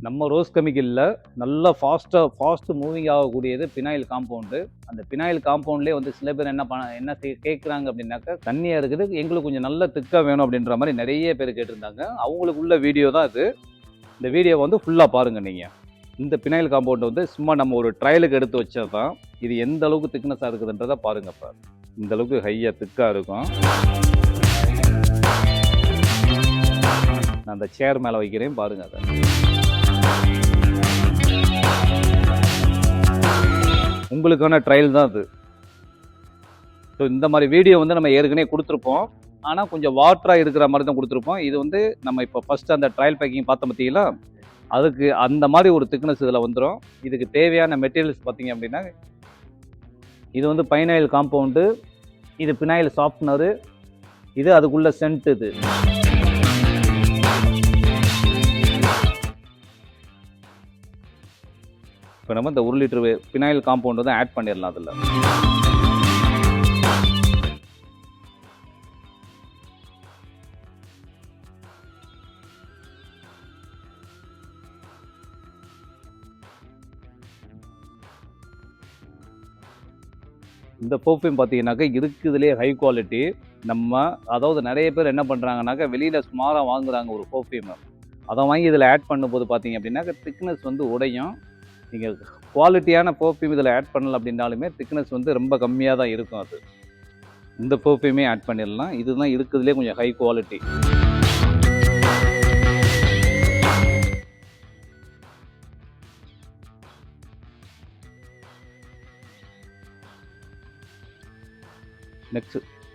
நம்ம ரோஸ் கெமிக்கல்ல நல்லா fast moving ஆகக்கூடியது phenyl compound. அந்த பினாயில் காம்பவுண்ட்லேயே வந்து சில பேர் என்ன கேட்குறாங்க அப்படின்னாக்கா, தண்ணியாக இருக்குது, எங்களுக்கு கொஞ்சம் நல்ல திக்காக வேணும் அப்படின்ற மாதிரி நிறைய பேர் கேட்டிருந்தாங்க. அவங்களுக்கு உள்ள வீடியோ தான் இது. இந்த வீடியோ வந்து ஃபுல்லாக பாருங்கள் நீங்கள். இந்த பினாயில் காம்பவுண்ட் வந்து சும்மா நம்ம ஒரு ட்ரையலுக்கு எடுத்து வச்சது தான். இது எந்த அளவுக்கு திக்னஸாக இருக்குதுன்றதை பாருங்கள். இப்போ இந்த அளவுக்கு ஹையாக திக்காக இருக்கும். நான் அந்த சேர் மேலே வைக்கிறேன் பாருங்கள். அதை உங்களுக்கான ட்ரையல் தான் அது. ஸோ இந்த மாதிரி வீடியோ வந்து நம்ம ஏற்கனவே கொடுத்துருப்போம். ஆனால் கொஞ்சம் வாட்டராக இருக்கிற மாதிரி தான் கொடுத்துருப்போம். இது வந்து நம்ம இப்போ ஃபஸ்ட்டு அந்த ட்ரையல் பேக்கிங் பார்த்த பார்த்தீங்களா, அதுக்கு அந்த மாதிரி ஒரு திக்னஸ் இதில் வந்துடும். இதுக்கு தேவையான மெட்டீரியல்ஸ் பார்த்தீங்க அப்படின்னா, இது வந்து பைனாயில் காம்பவுண்டு, இது பினாயில் சாஃப்ட்னரு, இது அதுக்குள்ள சென்ட். இது இப்போ நம்ம இந்த 1 லிட்டர் பினாயில் காம்பவுண்ட் வந்து ஆட் பண்ணிடலாம். அதில் இந்த பர்ஃப்யூம் பார்த்தீங்கன்னாக்கா இருக்குதுலேயே ஹை குவாலிட்டி. அதாவது நிறைய பேர் என்ன பண்ணுறாங்கனாக்கா, வெளியில் சுமாராக வாங்குறாங்க ஒரு பர்ஃப்யூம், அதை வாங்கி இதில் ஆட் பண்ணும்போது பார்த்தீங்க அப்படின்னாக்கா திக்னஸ் வந்து உடையும். நீங்கள் குவாலிட்டியான பர்ஃப்யூம் இதில் ஆட் பண்ணல அப்படின்னாலுமே திக்னஸ் வந்து ரொம்ப கம்மியாக தான் இருக்கும். அது இந்த பர்ஃப்யூமே ஆட் பண்ணிடலாம். இதுதான் இருக்குதுலேயே கொஞ்சம் ஹை குவாலிட்டி.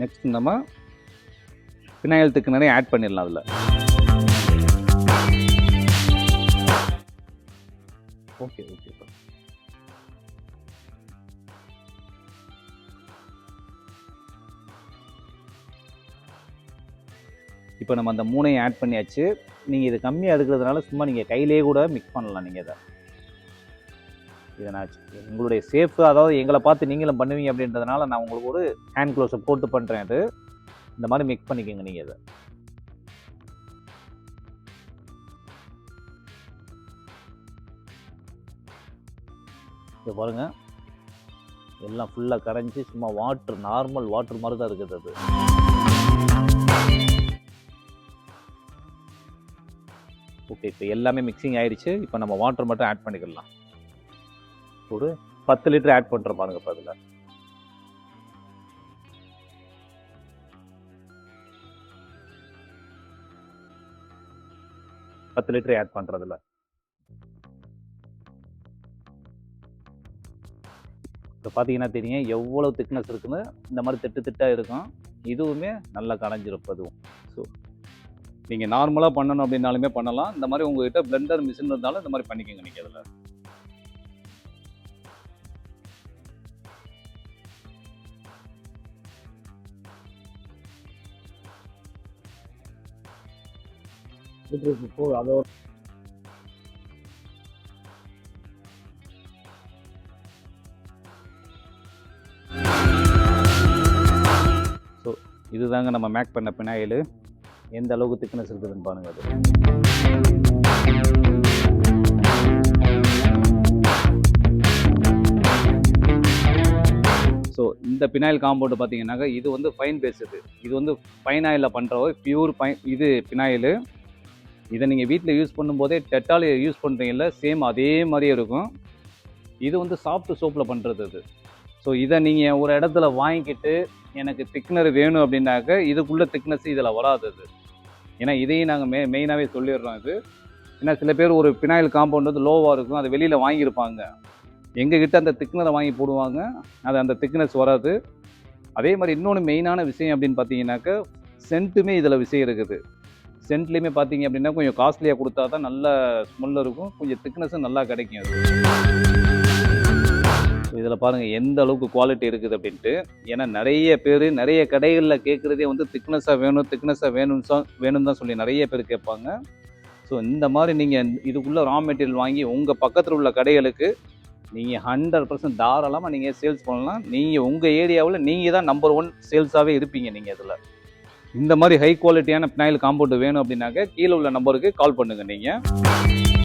நெக்ஸ்ட் நம்ம பினாயில் திக்னரை ஆட் பண்ணிடலாம். அதில் ஓகே இப்போ நம்ம அந்த 3ஐயும் ஆட் பண்ணியாச்சு. நீங்கள் இது கம்மியாக எடுக்கிறதுனால சும்மா நீங்கள் கையிலேயே கூட மிக்ஸ் பண்ணலாம். நீங்கள் இதை நான் உங்களுடைய சேஃபு, அதாவது எங்களை பார்த்து நீங்களும் பண்ணுவீங்க அப்படின்றதுனால நான் உங்களுக்கு ஒரு ஹேண்ட் க்ளோஸை போட்டு பண்ணுறேன். அது இந்த மாதிரி மிக்ஸ் பண்ணிக்கோங்க. நீங்கள் இதை பாருங்க, எல்லாம் ஃபுல்லாக கரைஞ்சி சும்மா நார்மல் வாட்டர் மாதிரி தான் இருக்குது. அது ஓகே. இப்போ எல்லாமே மிக்சிங் ஆயிடுச்சு. இப்போ நம்ம வாட்டர் மட்டும் ஆட் பண்ணிக்கலாம். ஒரு 10 லிட்டர் ஆட் பண்ணுற பாருங்க. இப்போ அதில் பத்து லிட்டர் ஆட் பண்ணுறதுல இப்போ பார்த்தீங்கன்னா தெரியும் எவ்வளோ திக்னஸ் இருக்குன்னு. இந்த மாதிரி திட்டாக இருக்கும். இதுவுமே நல்லா கரைஞ்சிருப்பதும். ஸோ நீங்கள் நார்மலாக பண்ணணும் அப்படின்னாலுமே பண்ணலாம். இந்த மாதிரி உங்கள்கிட்ட பிளெண்டர் மிஷின் இருந்தாலும் இந்த மாதிரி பண்ணிக்கோங்க. நீங்கள் அதில் அதோட ஸோ இதுதாங்க நம்ம மேக் பண்ண பினாயில். எந்த அளவுக்கு திக்னஸ் இருக்குதுன்னு பாருங்கள். அது ஸோ இந்த பினாயில் காம்பவுண்டு பார்த்தீங்கன்னாக்கா, இது வந்து ஃபைன் பேஸுது. இது வந்து பைனாயிலில் பண்ணுற பியூர் இது பினாயில். இதை நீங்கள் வீட்டில் யூஸ் பண்ணும்போதே டெட்டால் யூஸ் பண்ணுறீங்கல்ல, சேம் அதே மாதிரியே இருக்கும். இது வந்து சாஃப்ட் சோப்பில் பண்ணுறது அது. ஸோ இதை நீங்கள் ஒரு இடத்துல வாங்கிக்கிட்டு எனக்கு திக்னர் வேணும் அப்படின்னாக்க இதுக்குள்ளே திக்னஸ் இதில் வராது. அது ஏன்னா இதையும் நாங்கள் மெயினாகவே சொல்லிடுறோம். இது ஏன்னா சில பேர் ஒரு பினாயில் காம்பவுண்ட் வந்து லோவாக இருக்கும், அதை வெளியில் வாங்கியிருப்பாங்க. எங்ககிட்ட அந்த திக்னரை வாங்கி போடுவாங்க, அந்த திக்னஸ் வராது. அதே மாதிரி இன்னொன்று மெயினான விஷயம் அப்படின்னு பார்த்தீங்கன்னாக்கா, சென்ட்டுமே இதில் விஷயம் இருக்குது. சென்ட்லேயுமே பார்த்தீங்க அப்படின்னா கொஞ்சம் காஸ்ட்லியாக கொடுத்தா தான் நல்ல ஸ்மெல் இருக்கும், கொஞ்சம் திக்னஸும் நல்லா கிடைக்கும். அது இதில் பாருங்கள் எந்த அளவுக்கு குவாலிட்டி இருக்குது அப்படின்ட்டு. ஏன்னா நிறைய கடைகளில் கேட்குறதே வந்து திக்னஸாக வேணும்னு தான் சொல்லி நிறைய பேர் கேட்பாங்க. ஸோ இந்த மாதிரி நீங்கள் இதுக்குள்ளே ரா மெட்டீரியல் வாங்கி உங்கள் பக்கத்தில் உள்ள கடைகளுக்கு நீங்கள் 100% தாராளமாக நீங்கள் சேல்ஸ் பண்ணலாம். நீங்கள் உங்கள் ஏரியாவில் நீங்கள் தான் நம்பர் 1 சேல்ஸாகவே இருப்பீங்க. நீங்கள் இதில் இந்த மாதிரி ஹை குவாலிட்டியான பினாயில் காம்பவுண்ட் வேணும் அப்படின்னாக்க கீழே உள்ள நம்பருக்கு கால் பண்ணுங்கள் நீங்கள்.